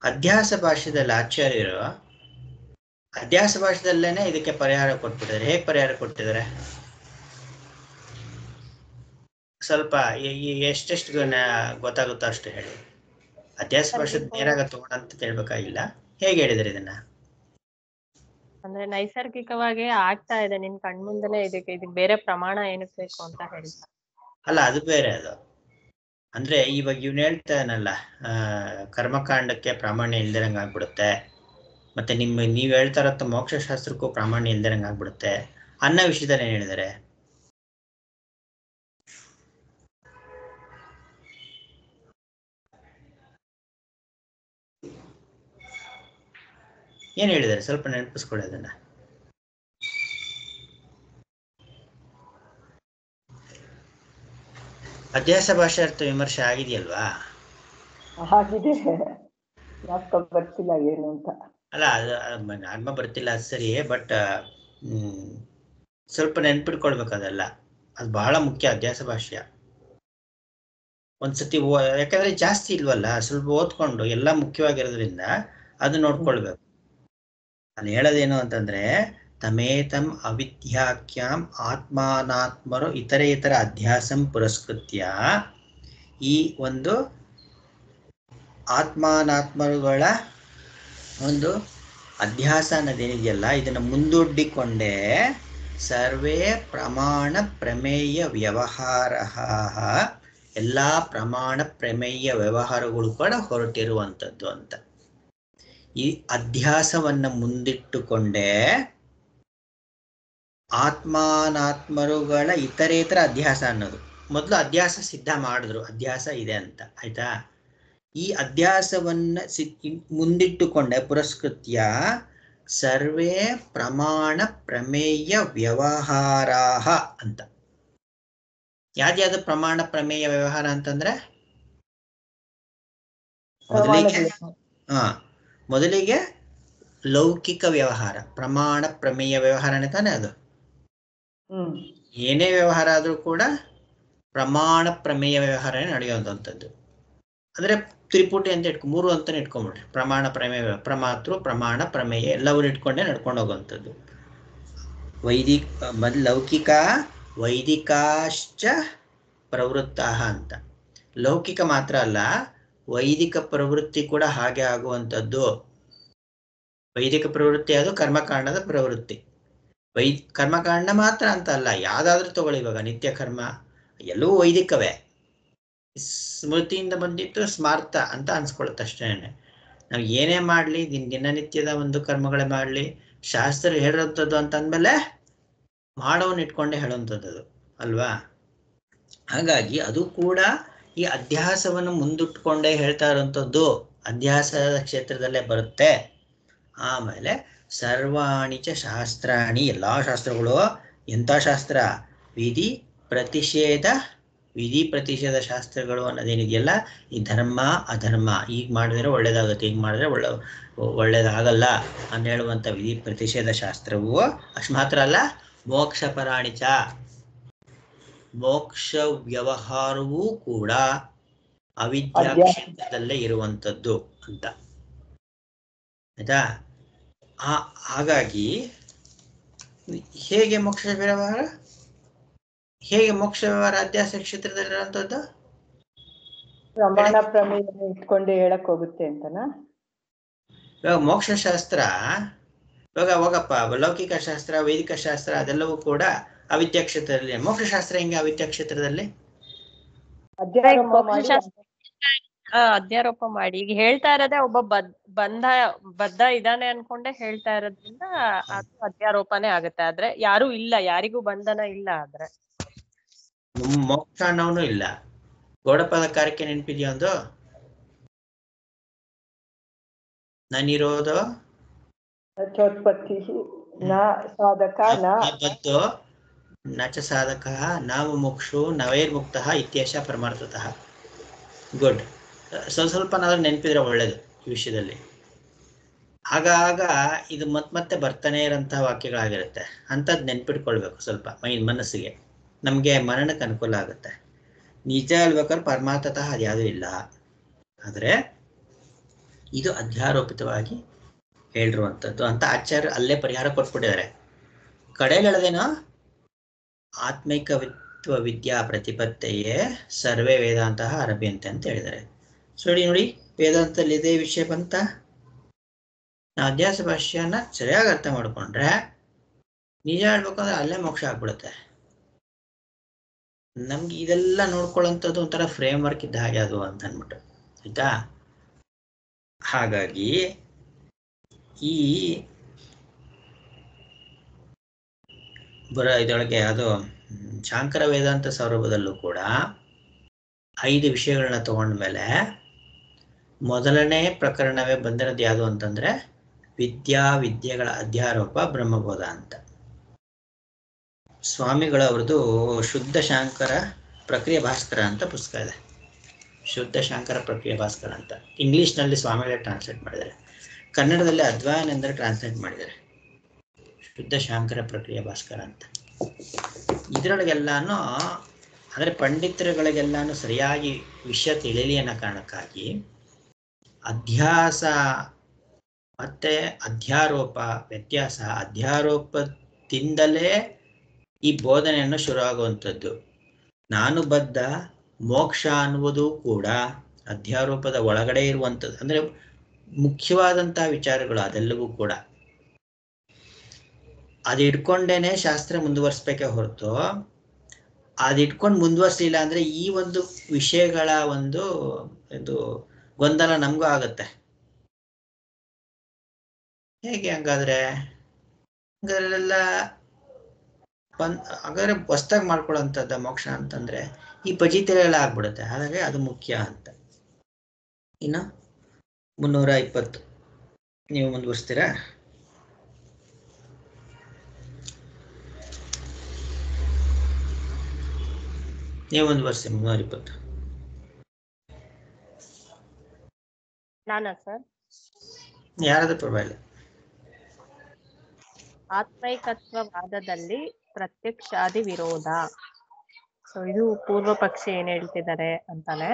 ಅಧ್ಯಾಸ ಭಾಷೆದಲ್ಲಿ ಆಚಾರ್ಯರು ಅಧ್ಯಾಸ ಭಾಷೆದಲ್ಲೇನೆ ಇದಕ್ಕೆ ಪರಿಹಾರ ಕೊಟ್ಬಿಟ್ಟಿದ್ದಾರೆ. ಹೇಗೆ ಪರಿಹಾರ ಕೊಟ್ಟಿದ್ದಾರೆ? ಸ್ವಲ್ಪ ಎಷ್ಟೆಷ್ಟು ಗೊತ್ತಾಗುತ್ತೋ ಅಷ್ಟು ಹೇಳಿ. ಅಧ್ಯಾಸ ಭಾಷೆ ನೇರಾಗ ತಗೊಂಡಂತ ಹೇಳ್ಬೇಕಾಗಿಲ್ಲ, ಹೇಗೆ ಹೇಳಿದ್ರೆ ಇದನ್ನ? ಅಂದ್ರೆ ನೈಸರ್ಗಿಕವಾಗಿ ಆಗ್ತಾ ಇದೆ ನಿನ್ ಕಣ್ಮುಂದೆನೆ, ಇದಕ್ಕೆ ಬೇರೆ ಪ್ರಮಾಣ ಏನಕ್ಕೆ ಬೇಕು ಅಂತ ಹೇಳಿ. ಅಲ್ಲ, ಅದು ಬೇರೆ. ಅದು ಅಂದ್ರೆ ಇವಾಗ ಇವ್ನು ಹೇಳ್ತಾನಲ್ಲ, ಕರ್ಮಕಾಂಡಕ್ಕೆ ಪ್ರಾಮಾಣ್ಯ ಇಲ್ದಿರಂಗ್ ಆಗ್ಬಿಡುತ್ತೆ, ಮತ್ತೆ ನೀವ್ ಹೇಳ್ತಾ ಇರತ್ತ ಮೋಕ್ಷಶಾಸ್ತ್ರಕ್ಕೂ ಪ್ರಾಮಾಣ್ಯ ಇಲ್ದಿರಂಗ್ ಆಗ್ಬಿಡುತ್ತೆ ಅನ್ನೋ ವಿಷಯದಲ್ಲಿ ಏನ್ ಹೇಳಿದ್ದಾರೆ? ಏನ್ ಹೇಳಿದ್ದಾರೆ? ಸ್ವಲ್ಪ ನೆನಪಿಸ್ಕೊಳ್ಳಿ ಅದನ್ನ. ಅಧ್ಯಾಸ ಭಾಷಾರ್ಥ ವಿಮರ್ಶೆ ಆಗಿದೆಯಲ್ವಾ? ಆಗಿದೆ, ಬರ್ತಿಲ್ಲ ಏನು ಅಂತ. ಅಲ್ಲ, ಅದು ಆತ್ಮ ಬರ್ತಿಲ್ಲ, ಅದು ಸರಿ. ಬಟ್ ಸ್ವಲ್ಪ ನೆನ್ಪಿಟ್ಕೊಳ್ಬೇಕು ಅದೆಲ್ಲ. ಅದು ಬಹಳ ಮುಖ್ಯ ಅಧ್ಯಾಸ ಭಾಷ್ಯ. ಒಂದ್ಸತಿ ಯಾಕಂದ್ರೆ ಜಾಸ್ತಿ ಇಲ್ವಲ್ಲ, ಸ್ವಲ್ಪ ಓದ್ಕೊಂಡು ಎಲ್ಲ ಮುಖ್ಯವಾಗಿರೋದ್ರಿಂದ ಅದು ನೋಡ್ಕೊಳ್ಬೇಕು. ನಾನು ಹೇಳೋದೇನು ಅಂತಂದ್ರೆ, ತಮೇತಂ ಅವಿದ್ಯಾಖ್ಯಾಂ ಆತ್ಮಾನಾತ್ಮರು ಇತರ ಅಧ್ಯಾಸಂ ಪುರಸ್ಕೃತ್ಯ, ಈ ಒಂದು ಆತ್ಮಾನಾತ್ಮರುಗಳ ಒಂದು ಅಧ್ಯಾಸ ಅನ್ನೋದೇನಿದೆಯಲ್ಲ ಇದನ್ನ ಮುಂದೂಡಿಕೊಂಡೇ ಸರ್ವೇ ಪ್ರಮಾಣ ಪ್ರಮೇಯ ವ್ಯವಹಾರ, ಎಲ್ಲ ಪ್ರಮಾಣ ಪ್ರಮೇಯ ವ್ಯವಹಾರಗಳು ಕೂಡ ಹೊರಟಿರುವಂಥದ್ದು ಅಂತ. ಈ ಅಧ್ಯಾಸವನ್ನ ಮುಂದಿಟ್ಟುಕೊಂಡೇ ಆತ್ಮಾನಾತ್ಮರುಗಳ ಇತರೇತರ ಅಧ್ಯಾಸ ಅನ್ನೋದು. ಮೊದಲು ಅಧ್ಯಾಸ ಸಿದ್ಧ ಮಾಡಿದ್ರು, ಅಧ್ಯಾಸ ಇದೆ ಅಂತ, ಆಯ್ತಾ? ಈ ಅಧ್ಯಾಸವನ್ನ ಮುಂದಿಟ್ಟುಕೊಂಡೆ ಪುರಸ್ಕೃತ್ಯ ಸರ್ವೇ ಪ್ರಮಾಣ ಪ್ರಮೇಯ ವ್ಯವಹಾರಾಹ ಅಂತ. ಯಾವ್ದು ಪ್ರಮಾಣ ಪ್ರಮೇಯ ವ್ಯವಹಾರ ಅಂತಂದ್ರೆ ಮೊದಲಿಗೆ ಲೌಕಿಕ ವ್ಯವಹಾರ, ಪ್ರಮಾಣ ಪ್ರಮೇಯ ವ್ಯವಹಾರನೇ ತಾನೆ ಅದು. ಏನೇ ವ್ಯವಹಾರ ಆದ್ರೂ ಕೂಡ ಪ್ರಮಾಣ ಪ್ರಮೇಯ ವ್ಯವಹಾರನೇ ನಡೆಯುವಂಥದ್ದು. ಅಂದ್ರೆ ತ್ರಿಪುಟಿ ಅಂತ ಮೂರು ಅಂತಾನೆ ಇಟ್ಕೊಂಡ್ಬಿಡ್ರಿ. ಪ್ರಮಾಣ ಪ್ರಮೇಯ, ಪ್ರಮಾತೃ ಪ್ರಮಾಣ ಪ್ರಮೇಯ ಎಲ್ಲವನ್ನೂ ಇಟ್ಕೊಂಡೇ ನಡ್ಕೊಂಡು ಹೋಗುವಂಥದ್ದು. ಲೌಕಿಕ ವೈದಿಕಾಶ್ಚ ಪ್ರವೃತ್ತ ಅಂತ. ಲೌಕಿಕ ಮಾತ್ರ ಅಲ್ಲ, ವೈದಿಕ ಪ್ರವೃತ್ತಿ ಕೂಡ ಹಾಗೆ ಆಗುವಂಥದ್ದು. ವೈದಿಕ ಪ್ರವೃತ್ತಿ ಅದು ಕರ್ಮಕಾಂಡದ ಪ್ರವೃತ್ತಿ. ಕರ್ಮಕಾಂಡ ಮಾತ್ರ ಅಂತ ಅಲ್ಲ, ಯಾವ್ದಾದ್ರೂ ತಗೊಳ್ಳಿ. ಇವಾಗ ನಿತ್ಯ ಕರ್ಮ ಎಲ್ಲವೂ ವೈದಿಕವೇ. ಸ್ಮೃತಿಯಿಂದ ಬಂದಿತ್ತು, ಸ್ಮಾರ್ಥ ಅಂತ ಅನ್ಸ್ಕೊಳುತ್ತೆ ಅಷ್ಟೇನೆ. ನಾವು ಏನೇ ಮಾಡಲಿ, ದಿನನಿತ್ಯದ ಒಂದು ಕರ್ಮಗಳೇ ಮಾಡಲಿ, ಶಾಸ್ತ್ರ ಹೇಳುವಂಥದ್ದು ಅಂತಂದ್ಮೇಲೆ ಮಾಡೋವನ್ನ ಇಟ್ಕೊಂಡೇ ಹೇಳುವಂಥದ್ದು ಅಲ್ವಾ? ಹಾಗಾಗಿ ಅದು ಕೂಡ ಈ ಅಧ್ಯಾಸವನ್ನು ಮುಂದಿಟ್ಕೊಂಡೇ ಹೇಳ್ತಾ ಇರುವಂಥದ್ದು, ಅಧ್ಯಾಸದ ಕ್ಷೇತ್ರದಲ್ಲೇ ಬರುತ್ತೆ. ಆಮೇಲೆ ಸರ್ವಾಣಿಚ ಶಾಸ್ತ್ರಾಣಿ, ಎಲ್ಲ ಶಾಸ್ತ್ರಗಳು ಎಂಥ ಶಾಸ್ತ್ರ? ವಿಧಿ ಪ್ರತಿಷೇಧ ಶಾಸ್ತ್ರಗಳು ಅನ್ನೋದೇನಿದೆಯಲ್ಲ, ಈ ಧರ್ಮ ಅಧರ್ಮ, ಈಗ ಮಾಡಿದ್ರೆ ಒಳ್ಳೇದಾಗುತ್ತೆ, ಈಗ ಮಾಡಿದ್ರೆ ಒಳ್ಳೇದಾಗಲ್ಲ ಅಂತ ಹೇಳುವಂಥ ವಿಧಿ ಪ್ರತಿಷೇಧ ಶಾಸ್ತ್ರವು ಅಷ್ಟು ಮಾತ್ರ ಅಲ್ಲ, ಮೋಕ್ಷ ಪರಾಣಿಚ, ಮೋಕ್ಷ ವ್ಯವಹಾರವೂ ಕೂಡ ಅವಿದ್ಯಾ ಕ್ಷೇತ್ರದಲ್ಲೇ ಇರುವಂಥದ್ದು ಅಂತ, ಆಯ್ತಾ? ಹಾಗಾಗಿ ಹೇಗೆ ಮೋಕ್ಷ ವ್ಯವಹಾರ ಅಧ್ಯಾಸ ಕ್ಷೇತ್ರದಲ್ಲಿರುವಂಥದ್ದು? ಪ್ರಮಾಣ ಪ್ರಮೇಯ ಇಟ್ಕೊಂಡು ಹೇಳಕ್ ಹೋಗುತ್ತೆ ಅಂತನಾ? ಇವಾಗ ಮೋಕ್ಷಶಾಸ್ತ್ರ, ಇವಾಗ ಹೋಗಪ್ಪ, ಲೌಕಿಕ ಶಾಸ್ತ್ರ, ವೈದಿಕ ಶಾಸ್ತ್ರ ಅದೆಲ್ಲವೂ ಕೂಡ ಅವಿದ್ಯಾ ಕ್ಷೇತ್ರದಲ್ಲಿ. ಮೋಕ್ಷಶಾಸ್ತ್ರ ಹೆಂಗೆ ಅವಿದ್ಯಾ ಕ್ಷೇತ್ರದಲ್ಲಿ? ಅಧ್ಯಾರೋಪ ಮಾಡಿ ಈಗ ಹೇಳ್ತಾ ಇರೋದೇ ಒಬ್ಬ ಬದ್ಧ ಇದಾನೆ ಅನ್ಕೊಂಡೆ ಹೇಳ್ತಾ ಇರೋದ್ರಿಂದ ಅದು ಅಧ್ಯಾರೋಪನೇ ಆಗುತ್ತೆ. ಆದ್ರೆ ಯಾರು ಇಲ್ಲ, ಯಾರಿಗೂ ಬಂಧನ ಇಲ್ಲ. ಆದ್ರೆ ಮೋಕ್ಷ ಅನ್ನೋನು ಇಲ್ಲ. ಗೌಡಪದ ಕಾರ್ಯಕ್ಕೆ ನೆನಪಿದೆಯಾ ಒಂದು? ನಾನಿರೋದು ನಚ ಸಾಧಕ ನಾಮ ಮುಕ್ಷು ನವೈರ್ಮುಕ್ತಃ ಇತ್ಯೇಷ ಪರಮಾರ್ಥತಃ. ಗುಡ್. ಸ್ವಲ್ಪನಾದ್ರೂ ನೆನಪಿದ್ರೆ ಒಳ್ಳೇದು ಈ ವಿಷಯದಲ್ಲಿ. ಆಗಾಗ ಇದು ಮತ್ತೆ ಬರ್ತಾನೆ ಇರೋಂತಹ ವಾಕ್ಯಗಳಾಗಿರುತ್ತೆ. ಅಂಥದ್ದು ನೆನ್ಪಿಟ್ಕೊಳ್ಬೇಕು ಸ್ವಲ್ಪ ಮನಸ್ಸಿಗೆ, ನಮಗೆ ಮನನಕ್ಕೆ ಅನುಕೂಲ ಆಗುತ್ತೆ. ನಿಜ ಹೇಳ್ಬೇಕಾದ್ರೆ ಪರಮಾರ್ಥತಃ ಅದ್ಯಾವುದೂ ಇಲ್ಲ. ಆದರೆ ಇದು ಅಧ್ಯಾರೋಪಿತವಾಗಿ ಹೇಳಿರುವಂಥದ್ದು ಅಂತ ಆಚಾರ್ಯ ಅಲ್ಲೇ ಪರಿಹಾರ ಕೊಟ್ಬಿಟ್ಟಿದ್ದಾರೆ. ಕಡೆಗೆ ಹೇಳೋದೇನೋ ಆತ್ಮೈಕವಿತ್ವ ವಿದ್ಯಾ ಪ್ರತಿಪತ್ತೆಯೇ ಸರ್ವೇ ವೇದಾಂತ ಆರಭ್ಯಂತೆ ಅಂತ ಹೇಳಿದ್ದಾರೆ. ನೋಡಿ ವೇದಾಂತದಲ್ಲಿ ಇದೇ ವಿಷಯ ಬಂತ. ನಾವು ಅಧ್ಯಾಸ ಭಾಷ್ಯನ ಸರಿಯಾಗಿ ಅರ್ಥ ಮಾಡ್ಕೊಂಡ್ರೆ ನಿಜ ಹೇಳ್ಬೇಕಂದ್ರೆ ಅಲ್ಲೇ ಮೋಕ್ಷ ಆಗ್ಬಿಡುತ್ತೆ. ನಮ್ಗೆ ಇದೆಲ್ಲ ನೋಡ್ಕೊಳ್ಳೋಂಥದ್ದು ಒಂಥರ ಫ್ರೇಮ್ ವರ್ಕ್ ಇದ್ದ ಹಾಗೆ ಅದು ಅಂತ ಅಂದ್ಬಿಟ್ಟು, ಆಯ್ತಾ? ಹಾಗಾಗಿ ಈ ಇದರೊಳಗೆ ಅದು ಶಾಂಕರ ವೇದಾಂತ ಸೌರಭದಲ್ಲೂ ಕೂಡ 5 ವಿಷಯಗಳನ್ನ ತಗೊಂಡ್ಮೇಲೆ ಮೊದಲನೇ ಪ್ರಕರಣವೇ ಬಂದಿರೋದು ಯಾವುದು ಅಂತಂದ್ರೆ ವಿದ್ಯೆಗಳ ಅಧ್ಯಾರೋಪ ಬ್ರಹ್ಮಬೋಧ ಅಂತ. ಸ್ವಾಮಿಗಳು ಅವ್ರದ್ದು ಶುದ್ಧ ಶಾಂಕರ ಪ್ರಕ್ರಿಯೆ ಭಾಸ್ಕರ ಅಂತ ಪುಸ್ತಕ ಇದೆ. ಶುದ್ಧ ಶಾಂಕರ ಪ್ರಕ್ರಿಯೆ ಭಾಸ್ಕರ ಅಂತ ಇಂಗ್ಲಿಷ್ನಲ್ಲಿ ಸ್ವಾಮಿಗಳೇ ಟ್ರಾನ್ಸ್ಲೇಟ್ ಮಾಡಿದ್ದಾರೆ. ಕನ್ನಡದಲ್ಲಿ ಅದ್ವೈತಾನಂದರು ಟ್ರಾನ್ಸ್ಲೇಟ್ ಮಾಡಿದ್ದಾರೆ ಶುದ್ಧ ಶಾಂಕರ ಪ್ರಕ್ರಿಯೆ ಭಾಸ್ಕರ ಅಂತ. ಇದರೊಳಗೆಲ್ಲಾನು ಅಂದರೆ ಪಂಡಿತರುಗಳಿಗೆಲ್ಲಾನು ಸರಿಯಾಗಿ ವಿಷಯ ತಿಳಿಯಲಿ ಅನ್ನೋ ಕಾರಣಕ್ಕಾಗಿ ಅಧ್ಯಾಸ ಮತ್ತೆ ಅಧ್ಯಾರೋಪ ವ್ಯತ್ಯಾಸ, ಅಧ್ಯಾರೋಪದಿಂದಲೇ ಈ ಬೋಧನೆಯನ್ನು ಶುರುವಾಗುವಂಥದ್ದು. ನಾನು ಬದ್ಧ ಮೋಕ್ಷ ಅನ್ನುವುದು ಕೂಡ ಅಧ್ಯಾರೋಪದ ಒಳಗಡೆ ಇರುವಂಥದ್ದು. ಅಂದರೆ ಮುಖ್ಯವಾದಂತಹ ವಿಚಾರಗಳು ಅದೆಲ್ಲವೂ ಕೂಡ ಅದು ಇಟ್ಕೊಂಡೇನೆ ಶಾಸ್ತ್ರ ಮುಂದುವರಿಸ್ಬೇಕೆ ಹೊರತು ಅದು ಇಟ್ಕೊಂಡು ಮುಂದುವರಿಸಲಿಲ್ಲ ಅಂದ್ರೆ ಈ ಒಂದು ವಿಷಯಗಳ ಒಂದು ಇದು ಗೊಂದಲ ನಮಗೂ ಆಗತ್ತೆ. ಹೇಗೆ ಹಂಗಾದ್ರೆ? ಹಂಗಾದ್ರೆಲ್ಲ ಹಾಗಾದ್ರೆ ಹೊಸ್ದಾಗಿ ಮಾಡ್ಕೊಳ್ಳೋಂಥದ್ದು ಮೋಕ್ಷ ಅಂತಂದ್ರೆ ಈ ಪಜಿತಿಲೆಲ್ಲ ಆಗ್ಬಿಡುತ್ತೆ. ಹಾಗಾಗಿ ಅದು ಮುಖ್ಯ ಅಂತ. ಇನ್ನು 320 ನೀವು ಮುಂದುವರಿಸ್ತೀರಾ? ನೀವು ಮುಂದುವರಿಸಿ 320. ನಾನಾ ಸರ್? ಯಾರಾದ್ರೂ ಪರವಾಗಿಲ್ಲ. ಆತ್ಮೈಕತ್ವವಾದದಲ್ಲಿ ಪ್ರತ್ಯಕ್ಷಾದಿ ವಿರೋಧ. ಸೊ ಇದು ಪೂರ್ವ ಪಕ್ಷಿ ಏನ್ ಹೇಳ್ತಿದ್ದಾರೆ ಅಂತಾನೆ,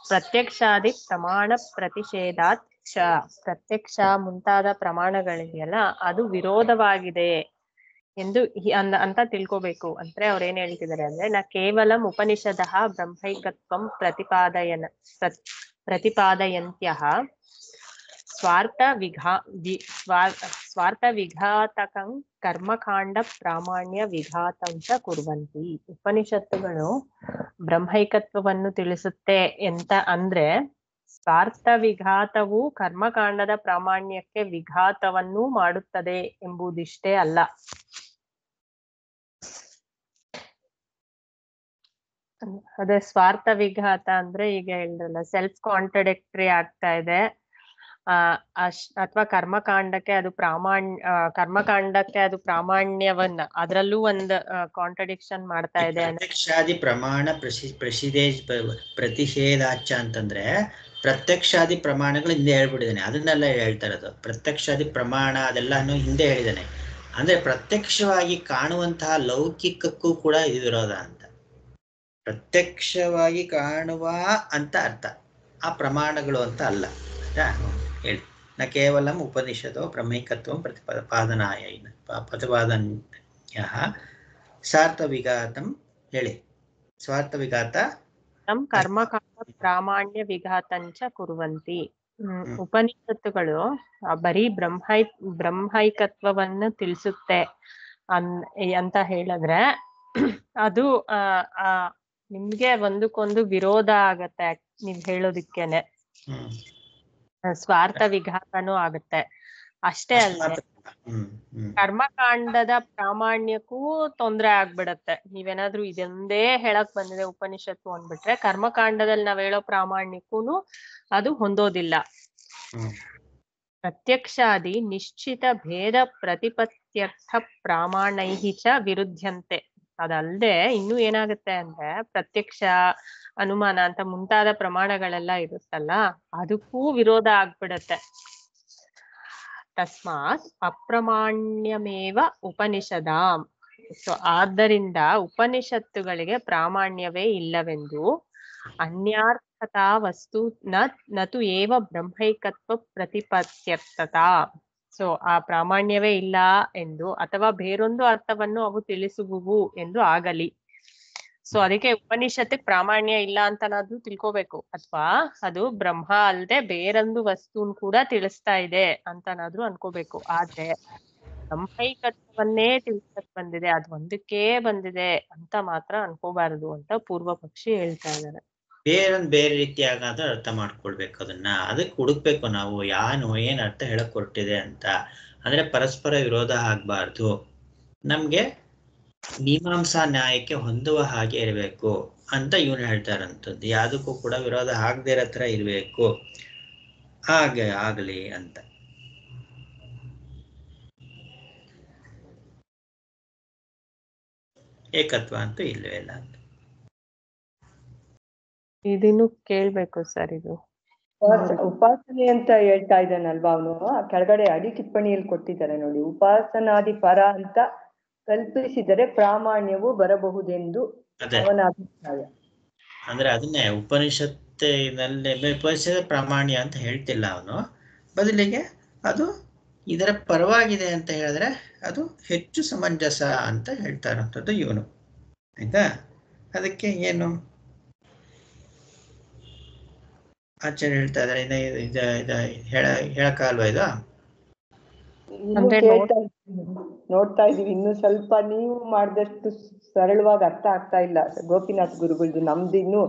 ಪ್ರತ್ಯಕ್ಷಾದಿ ಪ್ರಮಾಣ ಪ್ರತಿಷೇಧಾತ್ ಕ್ಷ, ಪ್ರತ್ಯಕ್ಷ ಮುಂತಾದ ಪ್ರಮಾಣಗಳಿದೆಯಲ್ಲ ಅದು ವಿರೋಧವಾಗಿದೆ ಎಂದು ಅಂತ ತಿಳ್ಕೋಬೇಕು. ಅಂದ್ರೆ ಅವ್ರು ಏನ್ ಹೇಳ್ತಿದ್ದಾರೆ ಅಂದ್ರೆ, ನ ಕೇವಲಂ ಉಪನಿಷದಃ ಬ್ರಹ್ಮೈಕತ್ವಂ ಪ್ರತಿಪಾದಯಂತ್ಯಃ ಸ್ವಾರ್ಥ ವಿಘಾತಕಂ ಕರ್ಮಕಾಂಡ ಪ್ರಾಮಾಣ್ಯ ವಿಘಾತಂ ಚ ಕುರ್ವಂತಿ. ಉಪನಿಷತ್ತುಗಳು ಬ್ರಹ್ಮೈಕತ್ವವನ್ನು ತಿಳಿಸುತ್ತೆ ಅಂತ ಅಂದ್ರೆ ಸ್ವಾರ್ಥ ವಿಘಾತವು ಕರ್ಮಕಾಂಡದ ಪ್ರಾಮಾಣ್ಯಕ್ಕೆ ವಿಘಾತವನ್ನೂ ಮಾಡುತ್ತದೆ ಎಂಬುದಿಷ್ಟೇ ಅಲ್ಲ. ಅದೇ ಸ್ವಾರ್ಥ ವಿಘಾತ ಅಂದ್ರೆ ಈಗ ಹೇಳಿದ್ರಲ್ಲ, ಸೆಲ್ಫ್ ಕಾಂಟ್ರಡಿಕ್ಟರಿ ಆಗ್ತಾ ಇದೆ, ಅಥವಾ ಕರ್ಮಕಾಂಡಕ್ಕೆ ಅದು ಪ್ರಾಮಾಣ್ಯವನ್ನ ಅದ್ರಲ್ಲೂ ಒಂದು ಕಾಂಟ್ರಡಿಕ್ಷನ್ ಮಾಡ್ತಾ ಇದೆ. ಪ್ರತ್ಯಕ್ಷಾದಿ ಪ್ರಮಾಣ ಪ್ರತಿಷೇಧಾಚ ಅಂತಂದ್ರೆ ಪ್ರತ್ಯಕ್ಷಾದಿ ಪ್ರಮಾಣಗಳು ಹಿಂದೆ ಹೇಳ್ಬಿಟ್ಟಿದ್ದಾನೆ, ಅದನ್ನೆಲ್ಲ ಹೇಳ್ತಾ ಇರೋದು. ಪ್ರತ್ಯಕ್ಷಾದಿ ಪ್ರಮಾಣ ಅದೆಲ್ಲಾನು ಹಿಂದೆ ಹೇಳಿದ್ದಾನೆ. ಅಂದ್ರೆ ಪ್ರತ್ಯಕ್ಷವಾಗಿ ಕಾಣುವಂತಹ ಲೌಕಿಕಕ್ಕೂ ಕೂಡ ಇದು ವಿರೋಧ ಅಂತ. ಪ್ರತ್ಯಕ್ಷವಾಗಿ ಕಾಣುವ ಅಂತ ಅರ್ಥ, ಆ ಪ್ರಮಾಣಗಳು ಅಂತ ಅಲ್ಲ. ಹೇಳಿ. ನ ಕೇವಲಂ ಉಪನಿಷದೋ ಬ್ರಹ್ಮೈಕತ್ವಂ ಪ್ರತಿಪಾದನ್ಯ ಸ್ವಾರ್ಥ ವಿಘಾತಂ. ಹೇಳಿ. ಸ್ವಾರ್ಥ ವಿಘಾತ ಕರ್ಮಕಾಂಡ ಪ್ರಾಮಾಣ್ಯ ವಿಘಾತಂಚ ಕುರುವಂತಿ. ಉಪನಿಷತ್ತುಗಳು ಬರೀ ಬ್ರಹ್ಮೈಕತ್ವವನ್ನು ತಿಳಿಸುತ್ತೆ ಅಂತ ಹೇಳಿದ್ರೆ ಅದು ನಿಮ್ಗೆ ಒಂದಕ್ಕೊಂದು ವಿರೋಧ ಆಗತ್ತೆ. ನೀವ್ ಹೇಳೋದಿಕ್ಕೇನೆ ಸ್ವಾರ್ಥ ವಿಘಾತನೂ ಆಗತ್ತೆ. ಅಷ್ಟೇ ಅಲ್ಲದೆ ಕರ್ಮಕಾಂಡದ ಪ್ರಾಮಾಣ್ಯಕ್ಕೂ ತೊಂದ್ರೆ ಆಗ್ಬಿಡತ್ತೆ. ನೀವೇನಾದ್ರೂ ಇದೊಂದೇ ಹೇಳಕ್ ಬಂದಿದೆ ಉಪನಿಷತ್ತು ಅಂದ್ಬಿಟ್ರೆ ಕರ್ಮಕಾಂಡದಲ್ಲಿ ನಾವ್ ಹೇಳೋ ಪ್ರಾಮಾಣ್ಯಕ್ಕೂನು ಅದು ಹೊಂದೋದಿಲ್ಲ. ಪ್ರತ್ಯಕ್ಷಾದಿ ನಿಶ್ಚಿತ ಭೇದ ಪ್ರತಿಪತ್ಯರ್ಥ ಪ್ರಾಮಾಣೈಃ ಚ ವಿರುದ್ಧಂತೆ. ಅದಲ್ದೆ ಇನ್ನೂ ಏನಾಗುತ್ತೆ ಅಂದ್ರೆ, ಪ್ರತ್ಯಕ್ಷ ಅನುಮಾನ ಅಂತ ಮುಂತಾದ ಪ್ರಮಾಣಗಳೆಲ್ಲ ಇರುತ್ತಲ್ಲ, ಅದಕ್ಕೂ ವಿರೋಧ ಆಗ್ಬಿಡತ್ತೆ. ತಸ್ಮಾತ್ ಅಪ್ರಾಮಾಣ್ಯಮೇವ ಉಪನಿಷದಾಂ. ಸೊ ಆದ್ದರಿಂದ ಉಪನಿಷತ್ತುಗಳಿಗೆ ಪ್ರಾಮಾಣ್ಯವೇ ಇಲ್ಲವೆಂದು ಅನ್ಯಾರ್ಥತಾ ವಸ್ತು ನತು ಏವ ಬ್ರಹ್ಮೈಕತ್ವ ಪ್ರತಿಪತ್ಯರ್ಥತಾ. ಸೊ ಆ ಪ್ರಾಮಾಣ್ಯವೇ ಇಲ್ಲ ಎಂದು ಅಥವಾ ಬೇರೊಂದು ಅರ್ಥವನ್ನು ಅವು ತಿಳಿಸುವುವು ಎಂದು ಆಗಲಿ. ಸೊ ಅದಕ್ಕೆ ಉಪನಿಷತ್ತಿಗೆ ಪ್ರಾಮಾಣ್ಯ ಇಲ್ಲ ಅಂತನಾದ್ರೂ ತಿಳ್ಕೋಬೇಕು, ಅಥವಾ ಅದು ಬ್ರಹ್ಮ ಅಲ್ಲದೆ ಬೇರೊಂದು ವಸ್ತುನ್ ಕೂಡ ತಿಳಿಸ್ತಾ ಇದೆ ಅಂತನಾದ್ರೂ ಅನ್ಕೋಬೇಕು. ಆದ್ರೆ ಬ್ರಹ್ಮೈಕತ್ವವನ್ನೇ ತಿಳಿಸಕ್ ಬಂದಿದೆ, ಅದು ಒಂದಕ್ಕೆ ಬಂದಿದೆ ಅಂತ ಮಾತ್ರ ಅನ್ಕೋಬಾರದು ಅಂತ ಪೂರ್ವ ಪಕ್ಷಿ ಹೇಳ್ತಾ ಇದ್ದಾರೆ. ಬೇರೆ ರೀತಿಯಾಗ ಅರ್ಥ ಮಾಡ್ಕೊಳ್ಬೇಕು. ಅದಕ್ಕೆ ಹುಡುಕ್ಬೇಕು ನಾವು ಏನ್ ಅರ್ಥ ಹೇಳಕ್ ಹೊರಟಿದೆ ಅಂತ. ಅಂದ್ರೆ ಪರಸ್ಪರ ವಿರೋಧ ಆಗ್ಬಾರ್ದು, ನಮ್ಗೆ ಮೀಮಾಂಸಾ ನ್ಯಾಯಕ್ಕೆ ಹೊಂದುವ ಹಾಗೆ ಇರಬೇಕು ಅಂತ ಇವನು ಹೇಳ್ತಾ ಇರೋಂಥದ್ದು. ಯಾವುದಕ್ಕೂ ಕೂಡ ವಿರೋಧ ಆಗದೆ ಇರೋ ಹತ್ರ ಇರಬೇಕು, ಹಾಗೆ ಆಗಲಿ ಅಂತ. ಏಕತ್ವ ಅಂತೂ ಇಲ್ಲವೇ ಇಲ್ಲ ಅಂತ ಇದನ್ನು ಕೇಳ್ಬೇಕು ಸರ್. ಇದು ಉಪಾಸನೆ ಅಂತ ಹೇಳ್ತಾ ಇದ್ದಾನಲ್ವಾ ಅವನು, ಕೆಳಗಡೆ ಅಡಿ ಟಿಪ್ಪಣಿಯಲ್ಲಿ ಕೊಟ್ಟಿದ್ದಾರೆ ನೋಡಿ. ಉಪಾಸನಾದಿ ಪರ ಅಂತ ಕಲ್ಪಿಸಿದರೆ ಪ್ರಾಮಾಣ್ಯವು ಬರಬಹುದೆಂದು ಅವನ ಅಭಿಪ್ರಾಯ. ಅಂದ್ರೆ ಅದನ್ನೇ ಉಪನಿಷತ್ ಪ್ರಾಮಾಣ್ಯ ಅಂತ ಹೇಳ್ತಿಲ್ಲ ಅವನು, ಬದಲಿಗೆ ಅದು ಇದರ ಪರವಾಗಿದೆ ಅಂತ ಹೇಳಿದ್ರೆ ಅದು ಹೆಚ್ಚು ಸಮಂಜಸ ಅಂತ ಹೇಳ್ತಾ ಇರೋಂಥದ್ದು ಇವನು. ಆಯ್ತಾ? ಅದಕ್ಕೆ ಏನು ಆಚಾರ್ಯ ಹೇಳ್ತಾ ಇದ್ದಾರೆ, ಹೇಳಕ್ಕಾಗಲ್ವಾ ಇದು? ನೋಡ್ತಾ ಇದೀವಿ. ಇನ್ನು ಸ್ವಲ್ಪ ನೀವು ಮಾಡಿದಷ್ಟು ಸರಳವಾಗಿ ಅರ್ಥ ಆಗ್ತಾ ಇಲ್ಲ ಗೋಪಿನಾಥ್ ಗುರುಗಳದ್ದು. ನಮ್ದು ಇನ್ನು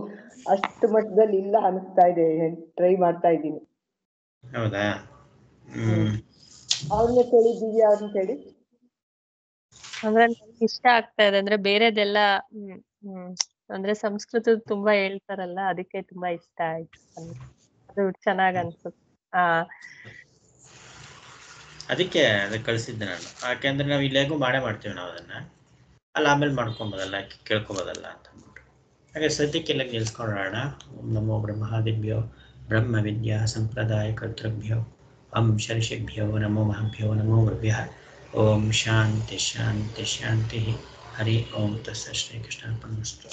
ಅಷ್ಟು ಮಟ್ಟದಲ್ಲಿ ಇಲ್ಲ ಅನಿಸ್ತಾ ಇದೆ. ಟ್ರೈ ಮಾಡ್ತಾ ಇದ್ದೀನಿ. ಹೌದಾ? ಅವ್ರನ್ನ ಕೇಳಿ, ದಿವ್ಯಾ ಅವ್ರನ್ನ ಕೇಳಿ. ಅಂದ್ರೆ ನನ್ಗೆ ಇಷ್ಟ ಆಗ್ತಾ ಇದೆ. ಅಂದ್ರೆ ಬೇರೆದೆಲ್ಲ ಅಂದ್ರೆ ಸಂಸ್ಕೃತ ತುಂಬಾ ಹೇಳ್ತಾರಲ್ಲ, ಅದಕ್ಕೆ ತುಂಬಾ ಇಷ್ಟ ಆಯ್ತು. ಅದು ಚೆನ್ನಾಗ್ ಅನ್ಸುತ್ತೆ. ಅದಕ್ಕೆ ಕಳಿಸಿದ್ದೆ ನಾನು. ಯಾಕೆಂದ್ರೆ ನಾವು ಇಲ್ಲೇಗೂ ಮಾಡ್ತೀವಿ ನಾವು ಅದನ್ನ. ಅಲ್ಲಿ ಆಮೇಲೆ ಮಾಡ್ಕೊಬೋದಲ್ಲ, ಕೇಳ್ಕೊಬೋದಲ್ಲ ಅಂತ ಅಂದ್ಬಿಟ್ಟು. ಹಾಗೆ ಸದ್ಯಕ್ಕೆಲ್ಲ ನಿಲ್ಸ್ಕೊಳ್ಳೋಣ. ಓಂ ನಮೋ ಬ್ರಹ್ಮಾದಿಭ್ಯೋ ಬ್ರಹ್ಮ ವಿದ್ಯಾ ಸಂಪ್ರದಾಯ ಕರ್ತೃಭ್ಯೋ ಶ್ರೀಷಿಭ್ಯೋ ನಮೋ ಮಹಾಭ್ಯೋ ನಮೋ ಗುರುಭ್ಯಃ. ಓಂ ಶಾಂತಿ ಶಾಂತಿ ಶಾಂತಿ. ಹರಿ ಓಂ ತಸ್ಸತ್ ಶ್ರೀಕೃಷ್ಣಾರ್ಪಣಮಸ್ತು.